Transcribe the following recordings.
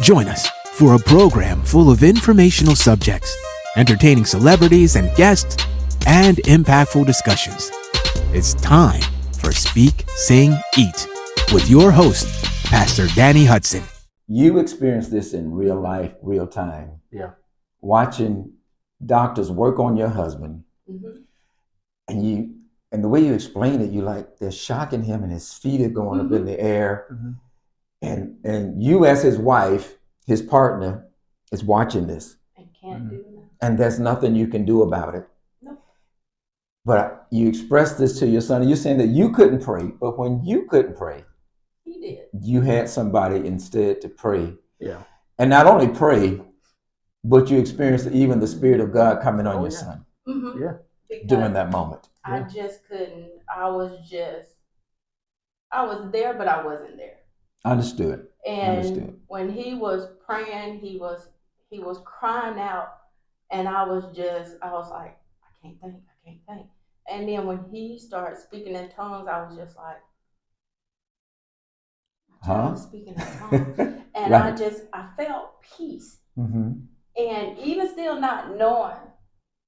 Join us for a program full of informational subjects, entertaining celebrities and guests, and impactful discussions. It's time for Speak, Sing, Eat with your host, Pastor Danny Hudson. You experience this in real life, real time. Yeah. Watching doctors work on your husband, and the way you explain it, you like they're shocking him, and his feet are going up in the air, and you as his wife, his partner, is watching this, and can't do nothing. and there's nothing you can do about it. Nope. But you expressed this to your son, and you're saying that you couldn't pray, but when you couldn't pray, He did. you had somebody instead to pray. Yeah. And not only pray, but you experienced even the Spirit of God coming on your yeah. son Yeah. Because during that moment. I just couldn't. I was there, but I wasn't there. Understood. And when he was praying, he was crying out, and I was like, I can't think. And then when he started speaking in tongues, I was just like, speaking in tongues, and Right. I felt peace, Mm-hmm. and even still not knowing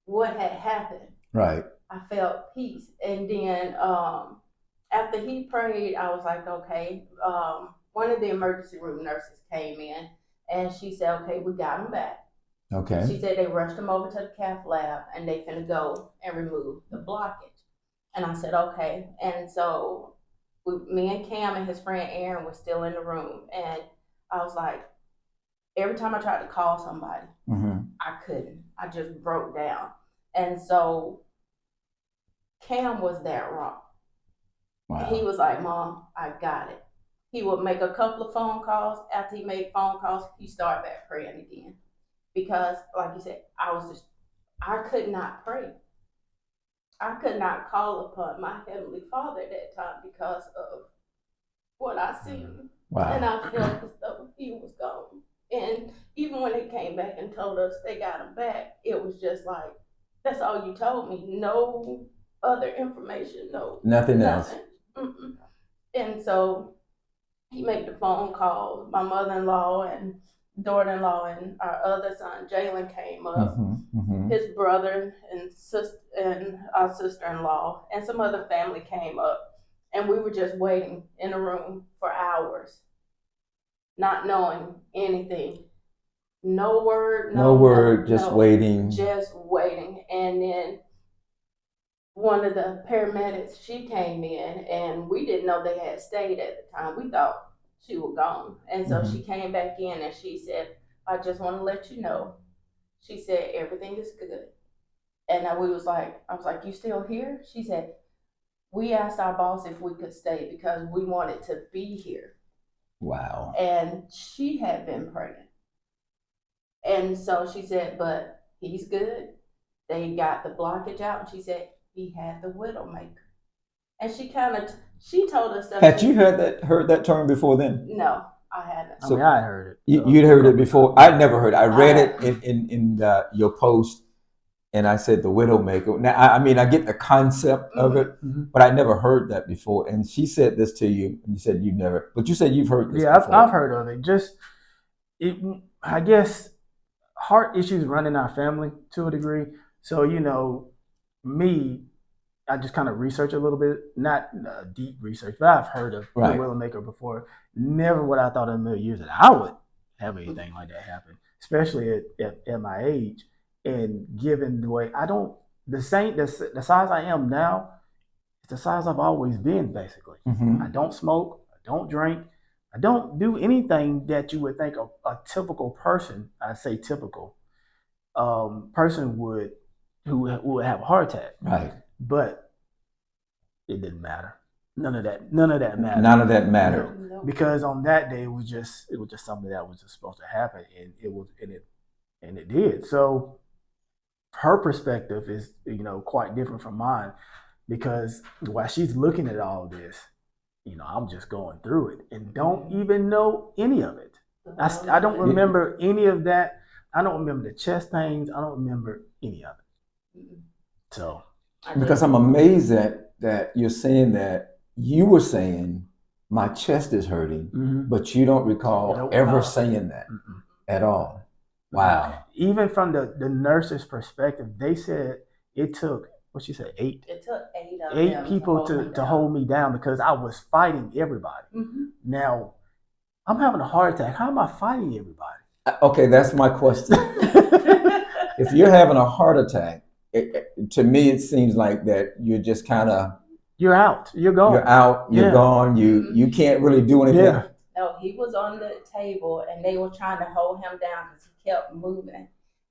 what had happened, Right. I felt peace. And then after he prayed, I was like, okay. One of the emergency room nurses came in, and she said, okay, we got him back. Okay. She said they rushed him over to the cath lab, and they finna go and remove the blockage. And I said, okay. And so me and Cam and his friend Aaron were still in the room, and I was like, every time I tried to call somebody, I couldn't. I just broke down. And so Cam was that raw. Wow. He was like, Mom, I got it. He would make a couple of phone calls. After he made phone calls, he started back praying again. Because, like you said, I could not pray. I could not call upon my Heavenly Father at that time because of what I seen. Wow. And I felt as though he was gone. And even when they came back and told us they got him back, it was just like, that's all you told me. No other information, Nothing else. Mm-mm. And so he made the phone calls. My mother-in-law and daughter-in-law and our other son, Jalen, came up. His brother and our sister-in-law and some other family came up. And we were just waiting in a room for hours, not knowing anything. No word, just waiting. Just waiting. And then one of the paramedics, she came in, and we didn't know they had stayed at the time. We thought she was gone. And so she came back in, and she said, I just want to let you know. She said, everything is good. And I was like, you still here? She said, we asked our boss if we could stay because we wanted to be here. Wow. And she had been pregnant. And so she said, but he's good. They got the blockage out, and she said, he had the widowmaker. And she told us stuff. Had you heard that term before then? No, I hadn't. I mean, I heard it. You'd heard it before. I'd never heard it. I read it in your post, and I said the widowmaker. Now, I mean, I get the concept of it, but I never heard that before. And she said this to you, and you said you've never, but you said you've heard this before. I've heard of it. I guess heart issues run in our family to a degree. So, me, I just kind of research a little bit, not deep research, but I've heard of the widowmaker before. Never would I thought in a million years that I would have anything like that happen, especially at my age. And given the way the size I am now, it's the size I've always been, basically. I don't smoke, I don't drink, I don't do anything that you would think a typical person, I say typical, person who would have a heart attack. Right. But it didn't matter. None of that mattered. None of that mattered. No. Because on that day it was just something that was just supposed to happen, and it did. So her perspective is quite different from mine, because while she's looking at all of this, I'm just going through it and don't even know any of it. I don't remember any of that. I don't remember the chest pains. I don't remember any of it. So because I'm amazed that you're saying that you were saying my chest is hurting, Mhm. but you don't recall Nope. ever saying that Mm-mm. at all. Wow. Even from the nurse's perspective, they said it took, what she said, eight It took eight of eight them people to hold me down because I was fighting everybody. Mm-hmm. Now I'm having a heart attack. How am I fighting everybody? Okay, that's my question. If you're having a heart attack, to me it seems like that you're just kind of You're out. You're gone. you're out, you're Yeah. gone, you can't really do anything. Yeah. No, he was on the table and they were trying to hold him down because he kept moving.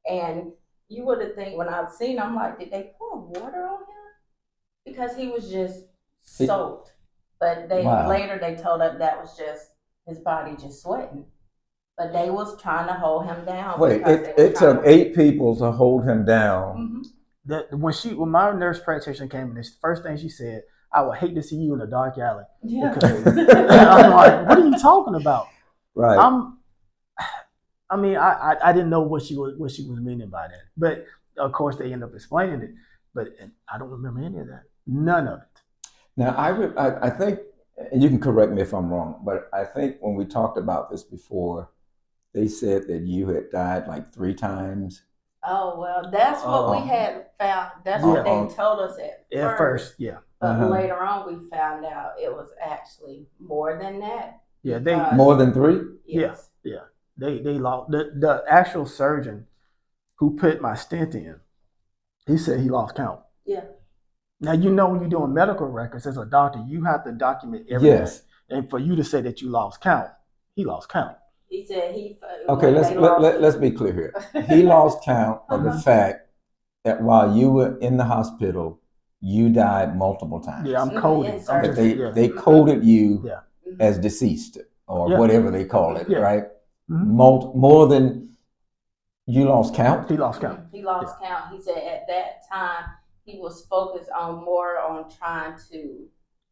And you would have think when I've seen him, I'm like, did they pour water on him? Because he was just soaked. But later they told us that was just his body just sweating. But they was trying to hold him down. Wait, it took 8 people to hold him down. Mm-hmm. When my nurse practitioner came in, the first thing she said, I would hate to see you in a dark alley. Yeah. I'm like, what are you talking about? Right. I didn't know what she was meaning by that. But of course they end up explaining it. But I don't remember any of that. None of it. Now I think, and you can correct me if I'm wrong, but I think when we talked about this before, they said that you had died like 3 times. Oh, well, that's what we had found. That's what they told us at first. Yeah. But later on, we found out it was actually more than that. Yeah, more than 3? Yes. Yeah. They lost the actual surgeon who put my stent in. He said he lost count. Yeah. Now when you're doing medical records as a doctor, you have to document everything. Yes. And for you to say that you lost count, he lost count. He said he. Okay, let's be clear here. He lost count of the fact that while you were in the hospital, you died multiple times. Yeah, I'm coded. But they coded you as deceased or whatever they call it, right? Mm-hmm. More than you lost count. He lost count. He lost count. He said at that time he was focused more on trying to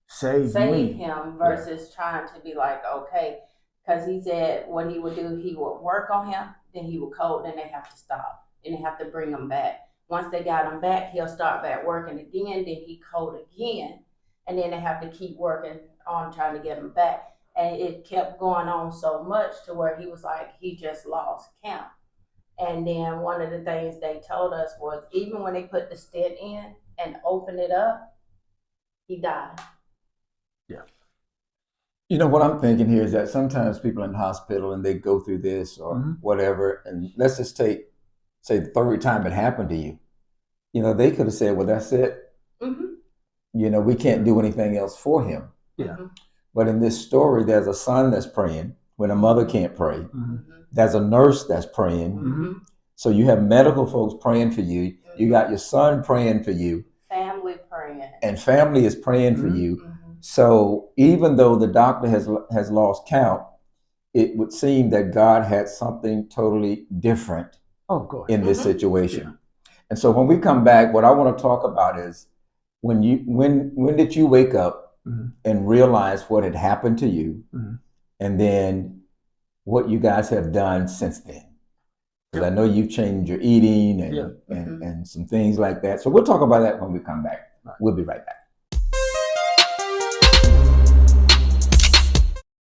save him versus trying to be like, okay. Because he said what he would do, he would work on him, then he would code, then they have to stop, and they have to bring him back. Once they got him back, he'll start back working again, then he code again, and then they have to keep working on trying to get him back. And it kept going on so much to where he was like, he just lost count. And then one of the things they told us was even when they put the stent in and opened it up, he died. Yeah. You know, what I'm thinking here is that sometimes people in the hospital and they go through this or whatever, and let's just say the third time it happened to you, they could have said, well, that's it. Mm-hmm. We can't do anything else for him. Yeah. But in this story, there's a son that's praying when a mother can't pray. Mm-hmm. There's a nurse that's praying. Mm-hmm. So you have medical folks praying for you. Mm-hmm. You got your son praying for you. Family praying. And family is praying for you. Mm-hmm. So even though the doctor has lost count, it would seem that God had something totally different in this situation. Yeah. And so when we come back, what I want to talk about is when did you wake up and realize what had happened to you, and then what you guys have done since then? Because I know you've changed your eating and some things like that. So we'll talk about that when we come back. We'll be right back.